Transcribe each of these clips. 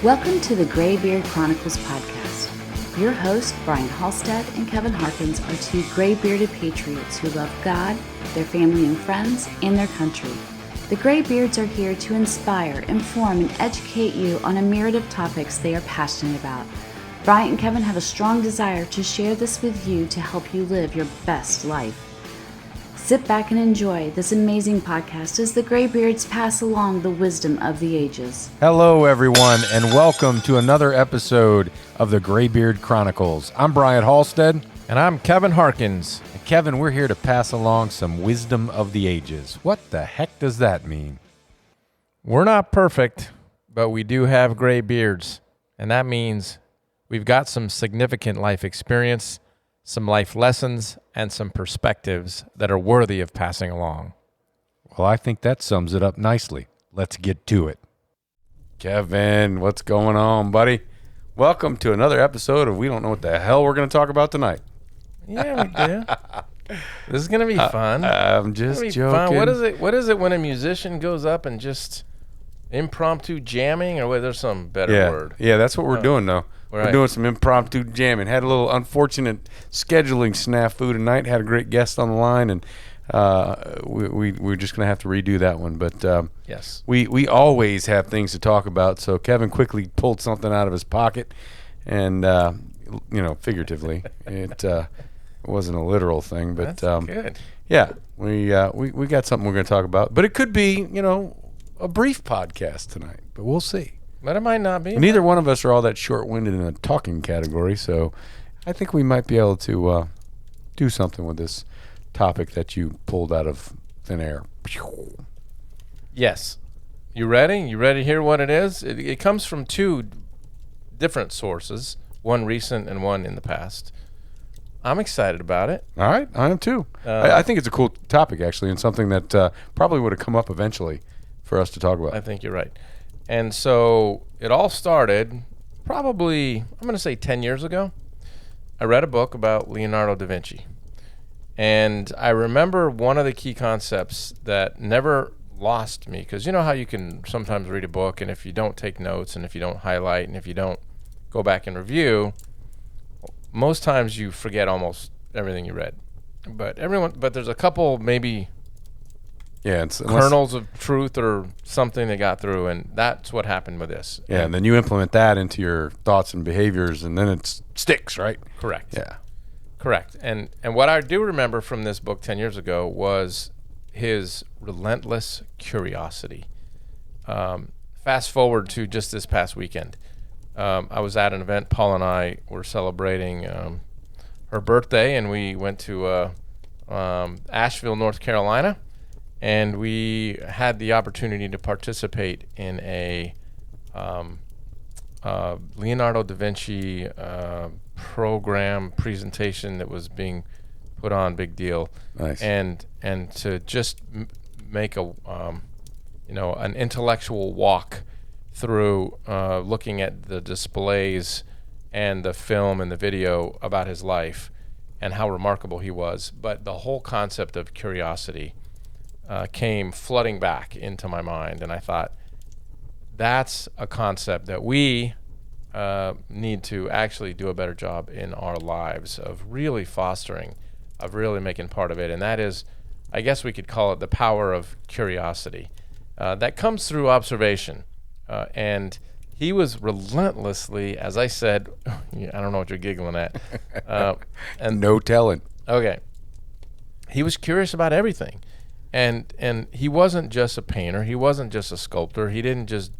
Welcome to the Graybeard Chronicles podcast. Your hosts, Brian Halstead and Kevin Harkins, are two gray-bearded patriots who love God, their family and friends, and their country. The Graybeards are here to inspire, inform, and educate you on a myriad of topics they are passionate about. Brian and Kevin have a strong desire to share this with you to help you live your best life. Sit back and enjoy this amazing podcast as the Graybeards pass along the wisdom of the ages. Hello, everyone, and welcome to another episode of the Graybeard Chronicles. I'm Brian Halstead. And I'm Kevin Harkins. And Kevin, we're here to pass along some wisdom of the ages. What the heck does that mean? We're not perfect, but we do have gray beards. And that means we've got some significant life experience, some life lessons, and some perspectives that are worthy of passing along. Well, I think that sums it up nicely. Let's get to it. Kevin, what's going on, buddy? Welcome to another episode of We Don't Know What the Hell We're going to talk about tonight. Yeah, we do. This is going to be fun. I'm just joking. Fun. What is it when a musician goes up and just impromptu jamming, or there's some better word? Yeah, that's what we're doing, though. Right. We're doing some impromptu jamming. Had a little unfortunate scheduling snafu tonight. Had a great guest on the line, and we're just going to have to redo that one. But yes, we always have things to talk about. So Kevin quickly pulled something out of his pocket, and figuratively, it wasn't a literal thing. But that's good. Yeah, we got something we're going to talk about. But it could be a brief podcast tonight. But we'll see. But it might not be. Neither one of us are all that short-winded in a talking category, so I think we might be able to do something with this topic that you pulled out of thin air. Yes. You ready? You ready to hear what it is? It comes from two different sources, one recent and one in the past. I'm excited about it. All right, I am too. I think it's a cool topic, actually, and something that probably would have come up eventually for us to talk about. I think you're right. And so it all started probably, I'm going to say 10 years ago. I read a book about Leonardo da Vinci. And I remember one of the key concepts that never lost me, because you know how you can sometimes read a book, and if you don't take notes, and if you don't highlight, and if you don't go back and review, most times you forget almost everything you read. But there's a couple maybe kernels of truth or something that got through, and that's what happened with this. Yeah, and then you implement that into your thoughts and behaviors, and then it sticks, right? Correct. Yeah. Correct. And what I do remember from this book 10 years ago was his relentless curiosity. Fast forward to just this past weekend. I was at an event. Paul and I were celebrating her birthday, and we went to Asheville, North Carolina. And we had the opportunity to participate in a Leonardo da Vinci program presentation that was being put on, big deal. Nice. And to just make an intellectual walk through looking at the displays and the film and the video about his life and how remarkable he was. But the whole concept of curiosity came flooding back into my mind, and I thought that's a concept that we need to actually do a better job in our lives of really fostering, of really making part of it, and that is, I guess we could call it the power of curiosity. That comes through observation, and he was relentlessly, as I said, I don't know what you're giggling at. And no telling. Okay. He was curious about everything. And he wasn't just a painter. He wasn't just a sculptor. He didn't just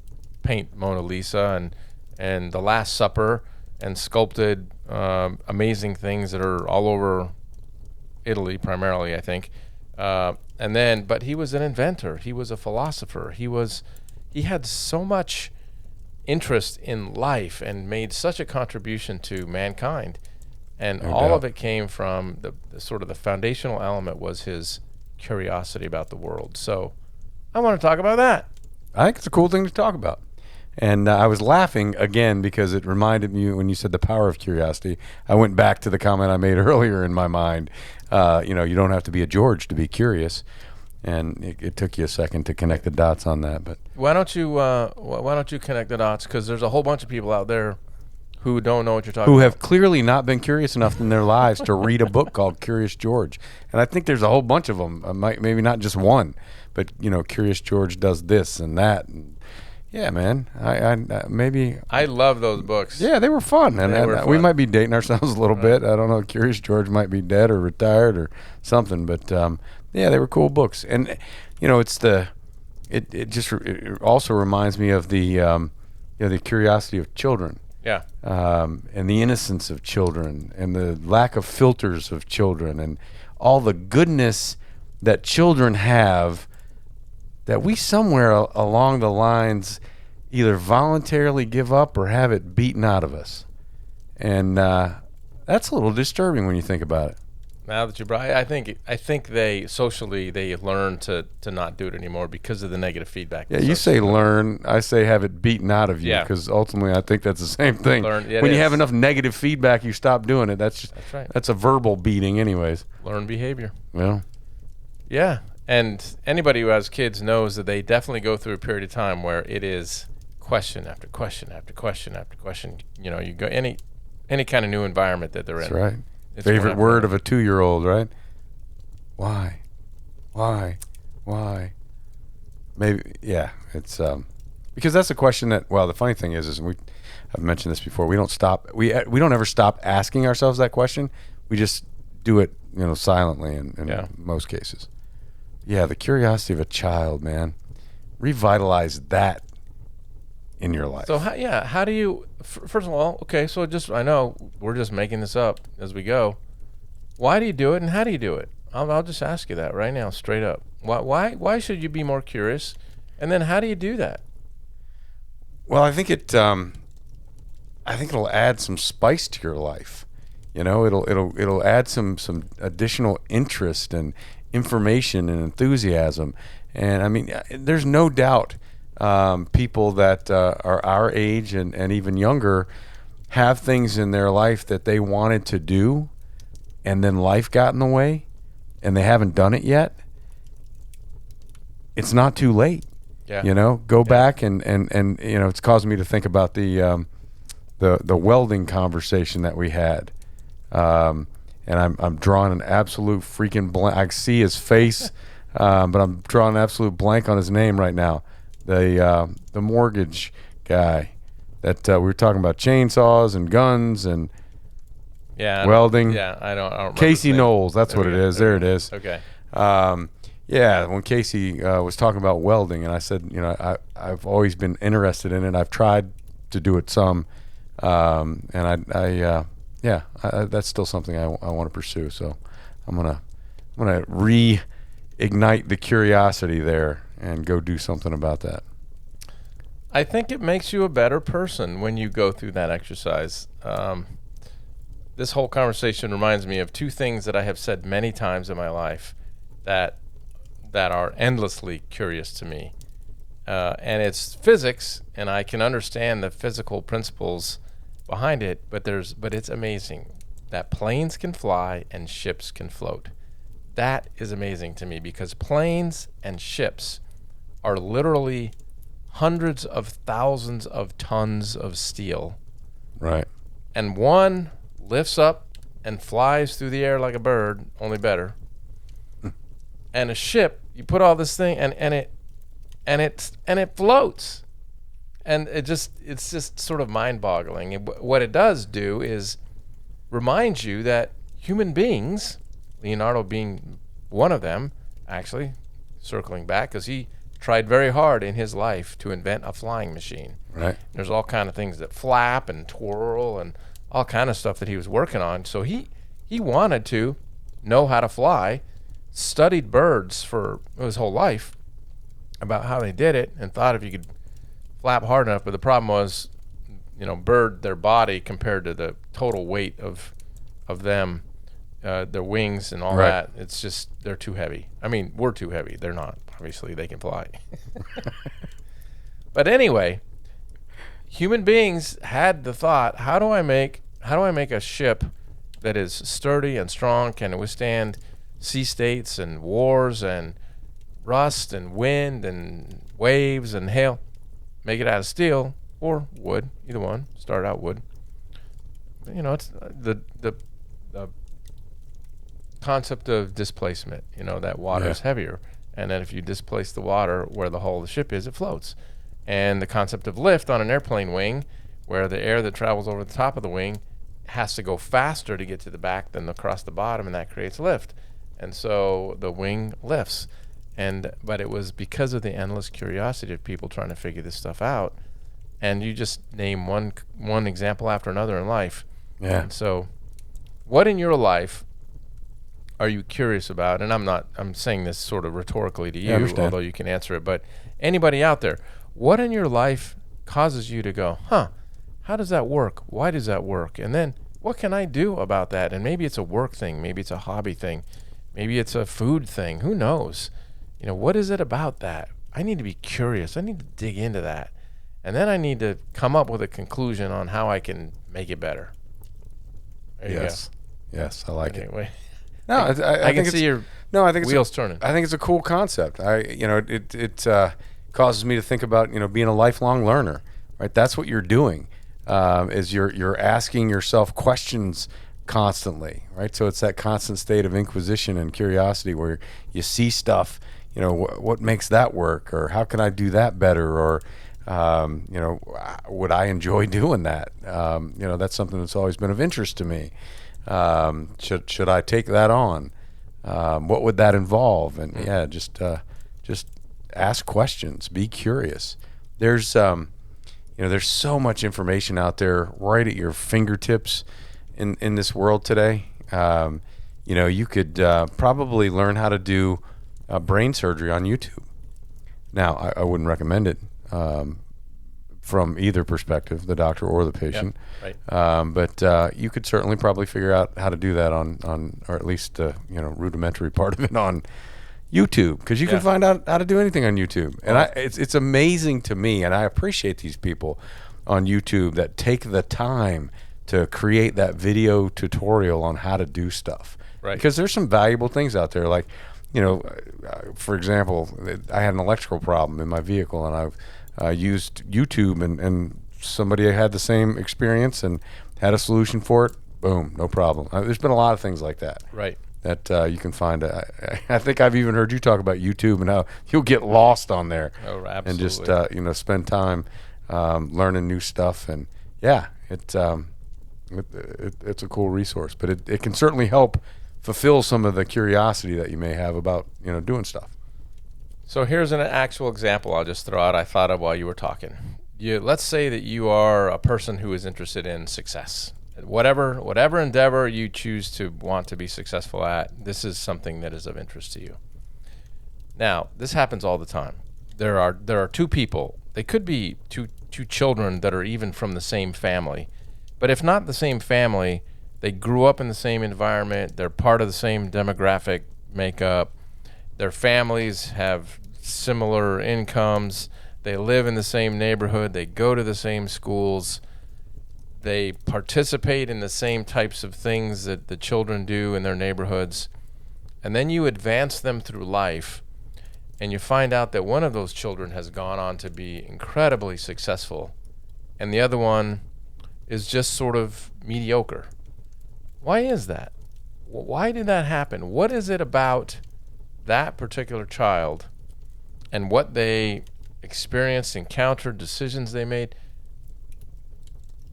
paint Mona Lisa and The Last Supper and sculpted amazing things that are all over Italy, primarily, I think. But he was an inventor. He was a philosopher. He had so much interest in life and made such a contribution to mankind. And all of it came from the sort of the foundational element was his curiosity about the world. So I want to talk about that. I think it's a cool thing to talk about. And I was laughing again because it reminded me when you said the power of curiosity. I went back to the comment I made earlier in my mind. You don't have to be a George to be curious. And it took you a second to connect the dots on that, but Why don't you connect the dots? Because there's a whole bunch of people out there who don't know what you're talking who about. have clearly not been curious enough in their lives to read a book called Curious George. And I think there's a whole bunch of them. Maybe not just one, but Curious George does this and that. And yeah, man, I love those books. Yeah, they were fun, and They were we fun. might be dating ourselves a little bit. I don't know. Curious George might be dead or retired or something, but yeah, they were cool books. And it also reminds me of the the curiosity of children. Yeah. And the innocence of children, and the lack of filters of children, and all the goodness that children have that we somewhere along the lines either voluntarily give up or have it beaten out of us. And that's a little disturbing when you think about it. Now that you brought, I think they socially they learn to not do it anymore because of the negative feedback. Yeah, you say learn, I say have it beaten out of you, Yeah. because ultimately I think that's the same thing. Learn, it when you is. have enough negative feedback, you stop doing it. That's right. That's a verbal beating, anyways. Learn behavior. Well, Yeah, and anybody who has kids knows that they definitely go through a period of time where it is question after question after question after question. You go any kind of new environment that they're that's in. right. It's Favorite one word after of a 2-year-old, right? Why? Maybe, yeah. It's because that's a question that. Well, the funny thing is I've mentioned this before. We don't stop. We don't ever stop asking ourselves that question. We just do it, silently in Yeah. most cases. Yeah, the curiosity of a child, man. Revitalize that in your life. So how do you? First of all, okay. So I know we're just making this up as we go. Why do you do it, and how do you do it? I'll just ask you that right now, straight up. Why should you be more curious, and then how do you do that? Well, I think it'll add some spice to your life. It'll add some additional interest and information and enthusiasm. And I mean, there's no doubt people that are our age and even younger have things in their life that they wanted to do, and then life got in the way, and they haven't done it yet. It's not too late. Yeah. Go back and it's causing me to think about the welding conversation that we had. And I'm drawing an absolute freaking blank. I see his face, but I'm drawing an absolute blank on his name right now. The mortgage guy that we were talking about chainsaws and guns and welding. I don't remember Casey his name. Knowles. That's There what we it go. is. There it is. Okay. Yeah, when Casey was talking about welding, and I said, I've always been interested in it. I've tried to do it some, and that's still something I want to pursue. So I'm gonna reignite the curiosity there and go do something about that. I think it makes you a better person when you go through that exercise. This whole conversation reminds me of two things that I have said many times in my life that are endlessly curious to me. And it's physics, and I can understand the physical principles behind it, but it's amazing that planes can fly and ships can float. That is amazing to me, because planes and ships are literally hundreds of thousands of tons of steel. Right. And one lifts up and flies through the air like a bird, only better. And a ship, you put all this thing and it floats. And it's just sort of mind-boggling. And what it does do is remind you that human beings, Leonardo being one of them, actually, circling back, because he tried very hard in his life to invent a flying machine. Right. There's all kind of things that flap and twirl and all kind of stuff that he was working on. So he wanted to know how to fly, studied birds for his whole life about how they did it, and thought if you could flap hard enough. But the problem was, their body compared to the total weight of them, their wings and all Right. that, it's just, they're too heavy. I mean, we're too heavy. They're not. Obviously, they can fly. But anyway, human beings had the thought, how do I make a ship that is sturdy and strong, can withstand sea states and wars and rust and wind and waves and hail. Make it out of steel or wood, either one. Start out wood. It's the concept of displacement. That water is heavier, and then if you displace the water where the hull of the ship is, it floats. And the concept of lift on an airplane wing, where the air that travels over the top of the wing has to go faster to get to the back than across the bottom, and that creates lift. And so the wing lifts. But it was because of the endless curiosity of people trying to figure this stuff out. And you just name one example after another in life. Yeah. And so what in your life are you curious about? And I'm saying this sort of rhetorically to you, although you can answer it. But anybody out there, what in your life causes you to go, how does that work? Why does that work? And then what can I do about that? And maybe it's a work thing. Maybe it's a hobby thing. Maybe it's a food thing. Who knows? What is it about that? I need to be curious. I need to dig into that. And then I need to come up with a conclusion on how I can make it better. There you go. Yes, I like it. Wait. No, I can see your wheels turning. I think it's a cool concept. It causes me to think about being a lifelong learner. Right, that's what you're doing. Is you're asking yourself questions constantly. Right, so it's that constant state of inquisition and curiosity where you see stuff. What makes that work, or how can I do that better, or would I enjoy doing that? That's something that's always been of interest to me. Should I take that on? What would that involve? And just ask questions. Be curious. There's so much information out there right at your fingertips in this world today. You could probably learn how to do brain surgery on YouTube. Now, I wouldn't recommend it from either perspective, the doctor or the patient. Yep, right. But you could certainly probably figure out how to do that on or at least rudimentary part of it on YouTube, because you can find out how to do anything on YouTube. And it's amazing to me, and I appreciate these people on YouTube that take the time to create that video tutorial on how to do stuff. Right. Because there's some valuable things out there, like for example, I had an electrical problem in my vehicle, and I've used YouTube, and somebody had the same experience and had a solution for it. Boom, no problem. There's been a lot of things like that. Right. That you can find. I think I've even heard you talk about YouTube and how you'll get lost on there. Oh, absolutely. And just spend time learning new stuff. And it's a cool resource, but it can certainly help fulfill some of the curiosity that you may have about doing stuff. So here's an actual example I'll just throw out. I thought of while you were talking. Let's say that you are a person who is interested in success. Whatever endeavor you choose to want to be successful at, this is something that is of interest to you. Now, this happens all the time. There are two people. They could be two children that are even from the same family. But if not the same family, they grew up in the same environment. They're part of the same demographic makeup. Their families have similar incomes. They live in the same neighborhood. They go to the same schools. They participate in the same types of things that the children do in their neighborhoods. And then you advance them through life, and you find out that one of those children has gone on to be incredibly successful, and the other one is just sort of mediocre. Why is that? Why did that happen? What is it about that particular child and what they experienced, encountered, decisions they made?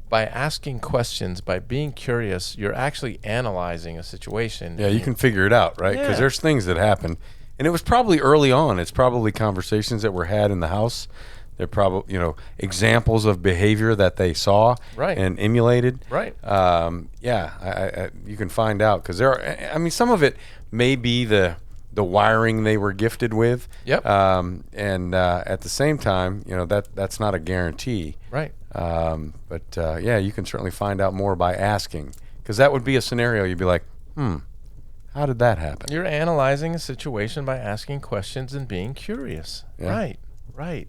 By asking questions, by being curious, you're actually analyzing a situation. Yeah, you can figure it out, right? Because there's things that happen. And it was probably early on. It's probably conversations that were had in the house. They're probably, examples of behavior that they saw and emulated. Right. You can find out, because some of it may be the wiring they were gifted with. Yep. And at the same time, that's not a guarantee. Right. You can certainly find out more by asking, because that would be a scenario you'd be like, how did that happen? You're analyzing a situation by asking questions and being curious. Yeah. Right.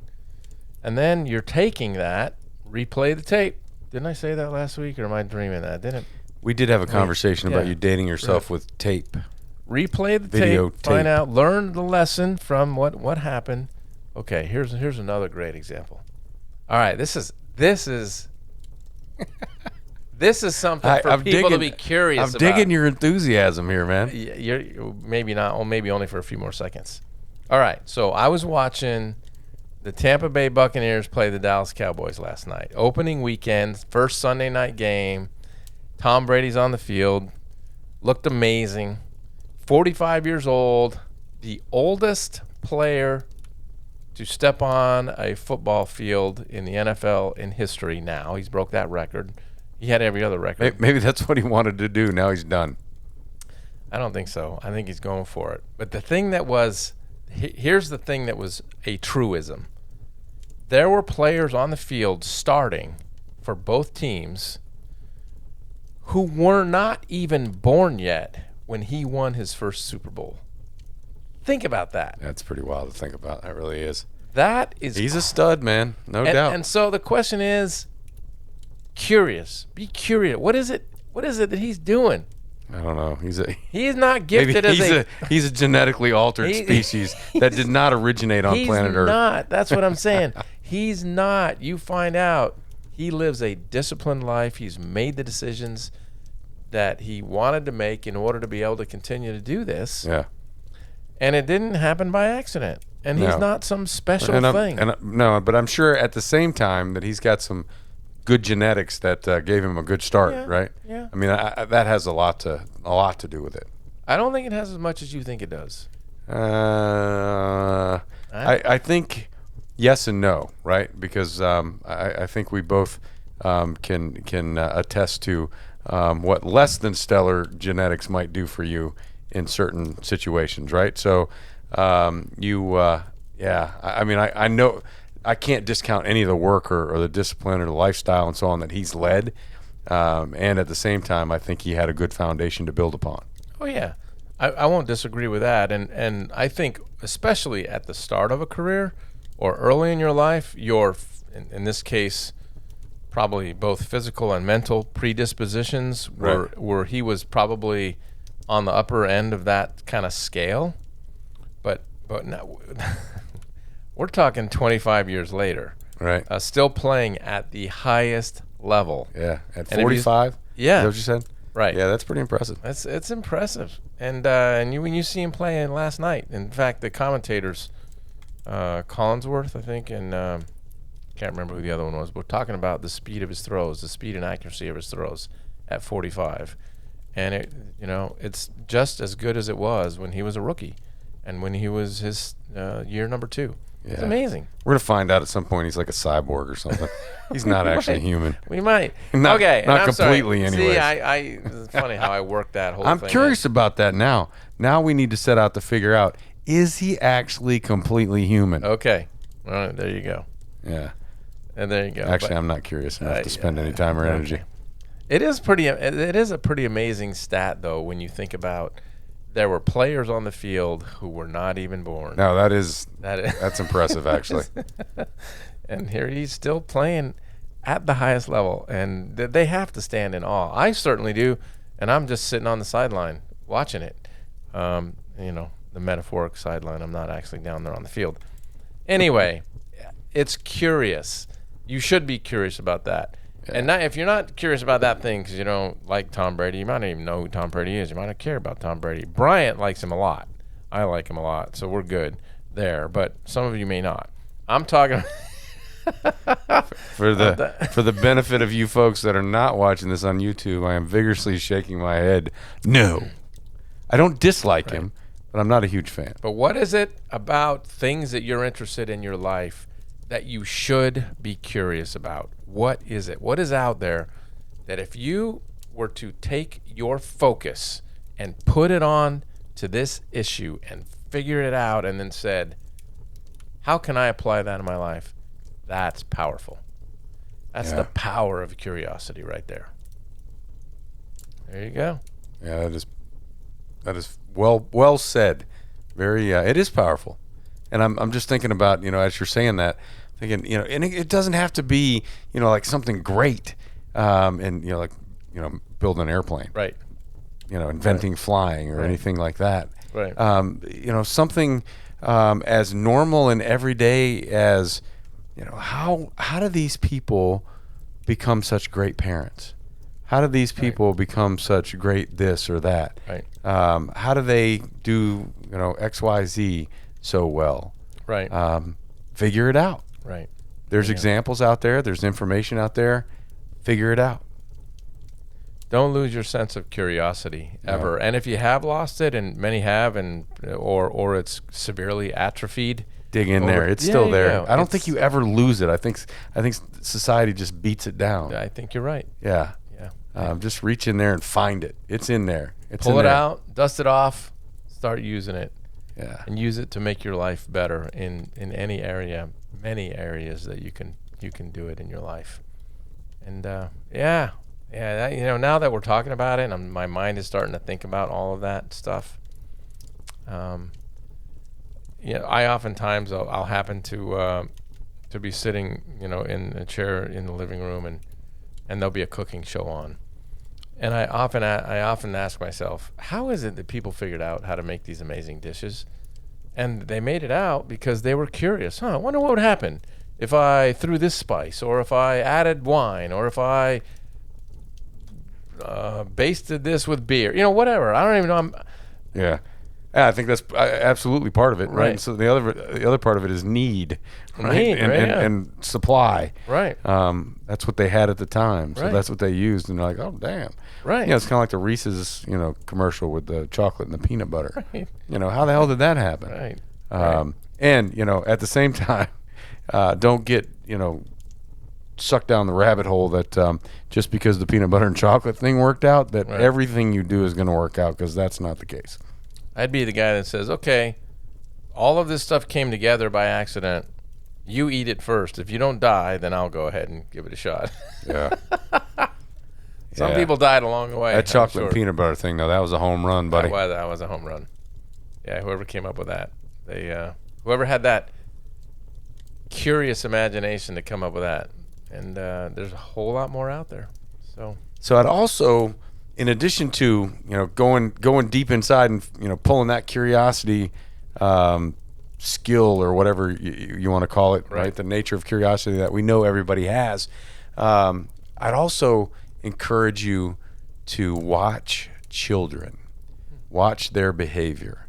And then you're taking that, replay the tape. Didn't I say that last week, or am I dreaming that? Didn't? We did have a conversation about you dating yourself with tape. replay the Video tape, find tape. out, learn the lesson from what happened. Okay, here's another great example. All right, this is something for people to be curious about. I'm digging your enthusiasm here, man. You're maybe not, or maybe only for a few more seconds. All right, so I was watching the Tampa Bay Buccaneers play the Dallas Cowboys last night. Opening weekend, first Sunday night game. Tom Brady's on the field. Looked amazing. 45 years old, the oldest player to step on a football field in the NFL in history now. He's broke that record. He had every other record. Maybe that's what he wanted to do. Now he's done. I don't think so. I think he's going for it. But the thing that was, here's the thing that was a truism. There were players on the field starting for both teams who were not even born yet when he won his first Super Bowl. Think about that. That's pretty wild to think about. That really is. That is. He's a stud, man. No doubt. And so the question is, curious. Be curious. What is it that he's doing? I don't know. He's not gifted he's a genetically altered species that did not originate on planet Earth. He's not. That's what I'm saying. He's not. You find out he lives a disciplined life. He's made the decisions that he wanted to make in order to be able to continue to do this. Yeah. And it didn't happen by accident. And he's not some special thing. No, but I'm sure at the same time that he's got some good genetics that gave him a good start, right? Yeah. I mean, that has a lot to do with it. I don't think it has as much as you think it does. I think yes and no, right? Because I think we both can attest to what less than stellar genetics might do for you in certain situations, right? So I mean, I know I can't discount any of the work or the discipline or the lifestyle and so on that he's led. And at the same time, I think he had a good foundation to build upon. Oh, yeah. I won't disagree with that. And I think especially at the start of a career or early in your life, your, in this case, probably both physical and mental predispositions were he was probably on the upper end of that kind of scale. But now we're talking 25 years later. Right. Still playing at the highest level. Yeah. At 45? Yeah. Is that what you said? Right. Yeah, that's pretty impressive. It's impressive. And when you see him playing last night, in fact, the commentators, Collinsworth, I think, and can't remember who the other one was, but talking about the speed of his throws, the speed and accuracy of his throws at 45. And it's just as good as it was when he was a rookie and when he was his year number 2. Yeah. It's amazing. We're going to find out at some point he's like a cyborg or something. He's not actually human. We might. Not completely, sorry. anyway. See, it's funny how I work that whole I'm thing. curious about that now. Now we need to set out to figure out, is he actually completely human? Okay. All right, there you go. Yeah. And there you go. Actually, I'm not curious enough to spend any time or energy. Okay. It is a pretty amazing stat, though, when you think about there were players on the field who were not even born. No, that's impressive, actually. And here he's still playing at the highest level, and they have to stand in awe. I certainly do, and I'm just sitting on the sideline watching it. The metaphoric sideline. I'm not actually down there on the field. Anyway, it's curious. You should be curious about that. Yeah. And if you're not curious about that thing because you don't like Tom Brady, you might not even know who Tom Brady is. You might not care about Tom Brady. Bryant likes him a lot. I like him a lot, so we're good there. But some of you may not. I'm talking for the benefit of you folks that are not watching this on YouTube. I am vigorously shaking my head. No, I don't dislike him, but I'm not a huge fan. But what is it about things that you're interested in your life that you should be curious about? What is it? What is out there that if you were to take your focus and put it on to this issue and figure it out and then said, how can I apply that in my life? That's powerful. That's the power of curiosity right there. There you go. Yeah, that is well said. Very it is powerful. And I'm just thinking about, as you're saying that, thinking, and it doesn't have to be, like something great, build an airplane. Right. inventing flying or anything like that. Right. Something as normal and everyday as, how do these people become such great parents? How do these people become such great this or that? Right. How do they do, X, Y, Z so well? Right. Figure it out. Right. There's examples out there. There's information out there. Figure it out. Don't lose your sense of curiosity ever. And if you have lost it, and many have, or it's severely atrophied, dig in there. It's still there. Yeah. I don't think you ever lose it. I think society just beats it down. I think you're right. Yeah. Yeah. Just reach in there and find it. It's in there. Pull it out, dust it off, start using it. Yeah. And use it to make your life better in any area, many areas that you can do it in your life. And now that we're talking about it, and my mind is starting to think about all of that stuff. I oftentimes I'll happen to be sitting, in a chair in the living room, and there'll be a cooking show on, and I often ask myself, how is it that people figured out how to make these amazing dishes? And they made it out because they were curious. I wonder what would happen if I threw this spice, or if I added wine, or if I basted this with beer. Whatever. I don't even know. Yeah, I think that's absolutely part of it, right? Right. So the other part of it is need, right? Need, and supply. Right. That's what they had at the time, so Right. that's what they used, and they're like, oh damn. Right. It's kind of like the Reese's, commercial with the chocolate and the peanut butter. Right. How the hell did that happen? Right. And at the same time, don't get sucked down the rabbit hole that just because the peanut butter and chocolate thing worked out, that everything you do is going to work out, because that's not the case. I'd be the guy that says, okay, all of this stuff came together by accident. You eat it first. If you don't die, then I'll go ahead and give it a shot. Yeah. Some people died along the way. That chocolate and peanut butter thing, though, that was a home run, buddy. That was a home run. Yeah, whoever came up with that. Whoever had that curious imagination to come up with that. And there's a whole lot more out there. So I'd also, in addition to going deep inside and pulling that curiosity skill or whatever you want to call it, right? The nature of curiosity that we know everybody has. I'd also encourage you to watch children, watch their behavior,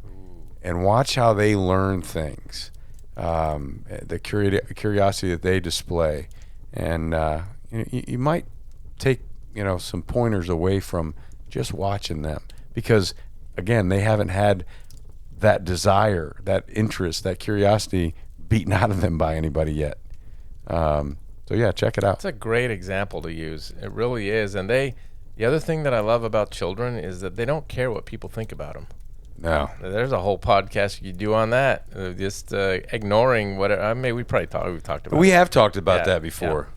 and watch how they learn things. The curiosity that they display, and you might take some pointers away from just watching them, because again, they haven't had that desire, that interest, that curiosity beaten out of them by anybody yet. So yeah, check it out. It's a great example to use. It really is. And the other thing that I love about children is that they don't care what people think about them. No. There's a whole podcast you do on that. Just ignoring whatever. We've talked about. We have talked about that before.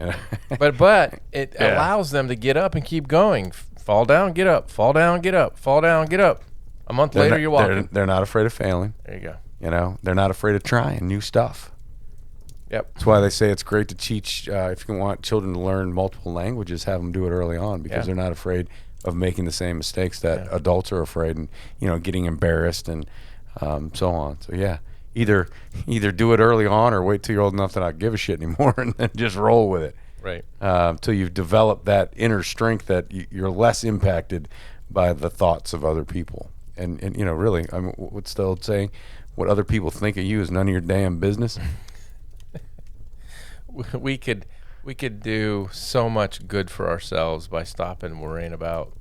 Yeah. but it allows them to get up and keep going. Fall down, get up. Fall down, get up. Fall down, get up. A month later, you're walking. They're not afraid of failing. There you go. They're not afraid of trying new stuff. Yep. That's why they say it's great to teach. If you want children to learn multiple languages, have them do it early on, because they're not afraid of making the same mistakes that adults are afraid, and getting embarrassed and so on. So yeah, either do it early on, or wait till you're old enough to not give a shit anymore, and then just roll with it. Right. Till you've developed that inner strength that you're less impacted by the thoughts of other people. And really, I mean, what's the old saying? What other people think of you is none of your damn business. We could do so much good for ourselves by stopping worrying about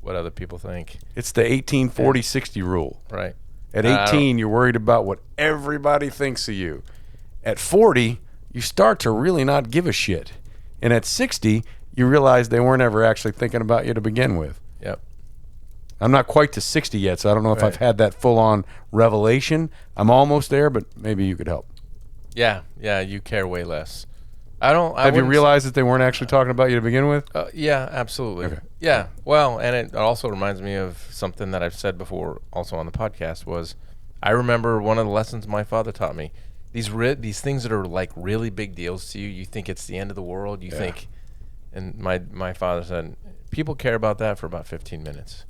what other people think. It's the 18-40-60 rule. Right. At 18, you're worried about what everybody thinks of you. At 40, you start to really not give a shit. And at 60, you realize they weren't ever actually thinking about you to begin with. Yep. I'm not quite to 60 yet, so I don't know if I've had that full-on revelation. I'm almost there, but maybe you could help. Yeah, you care way less. Have you realized that they weren't actually talking about you to begin with? Yeah, absolutely. Okay. Yeah, well, and it also reminds me of something that I've said before also on the podcast was, I remember one of the lessons my father taught me. These things that are like really big deals to you, you think it's the end of the world. You think, And my father said, people care about that for about 15 minutes.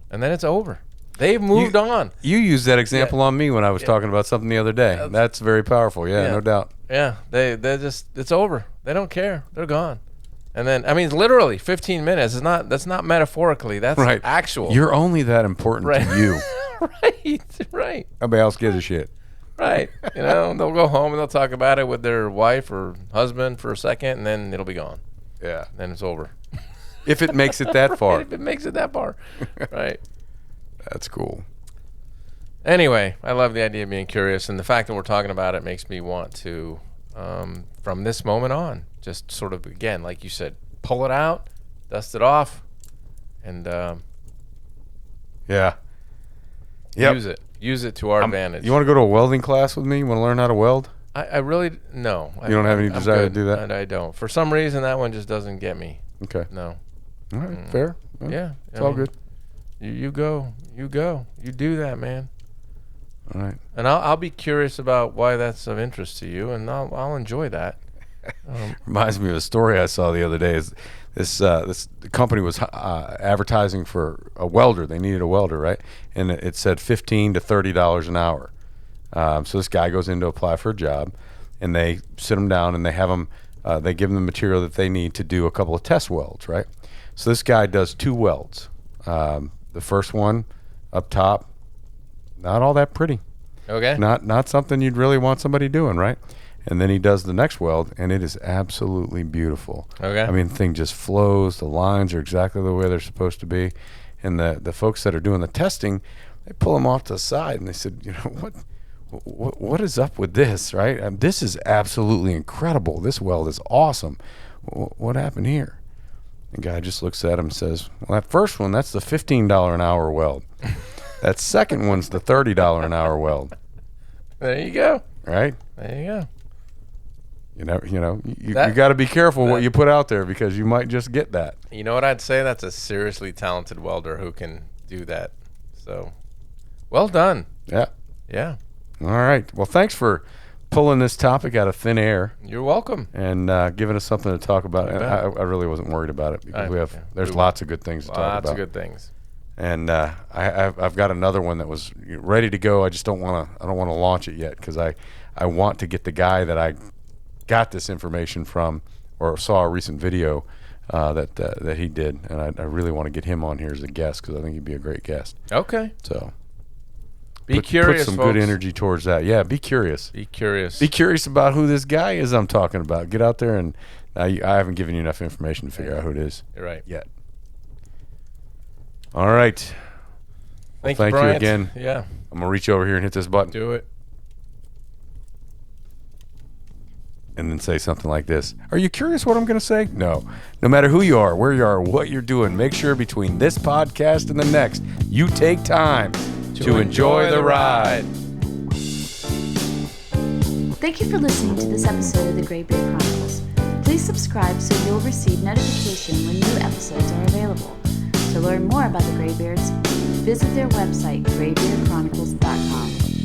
And then it's over. They've moved on. You used that example on me when I was talking about something the other day. That's very powerful. Yeah, no doubt. Yeah, they're just, it's over. They don't care. They're gone. And then, I mean, literally 15 minutes. That's not metaphorically. That's right. actual. You're only that important to you. Right. Nobody else gives a shit. Right. They'll go home and they'll talk about it with their wife or husband for a second, and then it'll be gone. Yeah. Then it's over. If it makes it that far. If it makes it that far. Right. That's cool. Anyway, I love the idea of being curious, and the fact that we're talking about it makes me want to, from this moment on, just sort of, again, like you said, pull it out, dust it off, and yeah. Use it to our advantage. You want to go to a welding class with me? You want to learn how to weld? I really, no. You don't have any desire to do that? I don't. For some reason, that one just doesn't get me. Okay. No. All right, fair. Yeah. It's all good. You go. You do that, man. All right. And I'll be curious about why that's of interest to you, and I'll enjoy that. Reminds me of a story I saw the other day. Is this company was advertising for a welder. They needed a welder, right? And it said $15 to $30 an hour. So this guy goes in to apply for a job, and they sit him down and they have him. They give him the material that they need to do a couple of test welds, right? So this guy does 2 welds. The first one up top, not all that pretty. Okay. Not something you'd really want somebody doing, right? And then he does the next weld, and it is absolutely beautiful. Okay. I mean, the thing just flows. The lines are exactly the way they're supposed to be. And the folks that are doing the testing, they pull him off to the side, and they said, what is up with this, right? This is absolutely incredible. This weld is awesome. What happened here? The guy just looks at him and says, well, that first one, that's the $15 an hour weld. That second one's the $30 an hour weld. There you go. Right? There you go. You got to be careful what you put out there, because you might just get that. You know what I'd say? That's a seriously talented welder who can do that. So, well done. Yeah. Yeah. All right. Well, thanks for pulling this topic out of thin air. You're welcome. And giving us something to talk about. And I really wasn't worried about it, because there's lots of good things to talk about. Lots of good things. And I've got another one that was ready to go. I just don't want to launch it yet, because I want to get the guy that I got this information from, or saw a recent video that he did, and I really want to get him on here as a guest, because I think he'd be a great guest. Okay. So be curious, put some folks. good energy towards that. Yeah, be curious. Be curious. Be curious about who this guy is I'm talking about. Get out there, and I haven't given you enough information to figure out who it is. You're right. Yet. All right. Thank you Bryant. again. Yeah. I'm going to reach over here and hit this button. Do it. And then say something like this. Are you curious what I'm going to say? No. No matter who you are, where you are, what you're doing, make sure between this podcast and the next, you take time to enjoy the ride. Thank you for listening to this episode of the Graybeard Chronicles. Please subscribe so you'll receive notification when new episodes are available. To learn more about the Graybeards, visit their website, graybeardchronicles.com.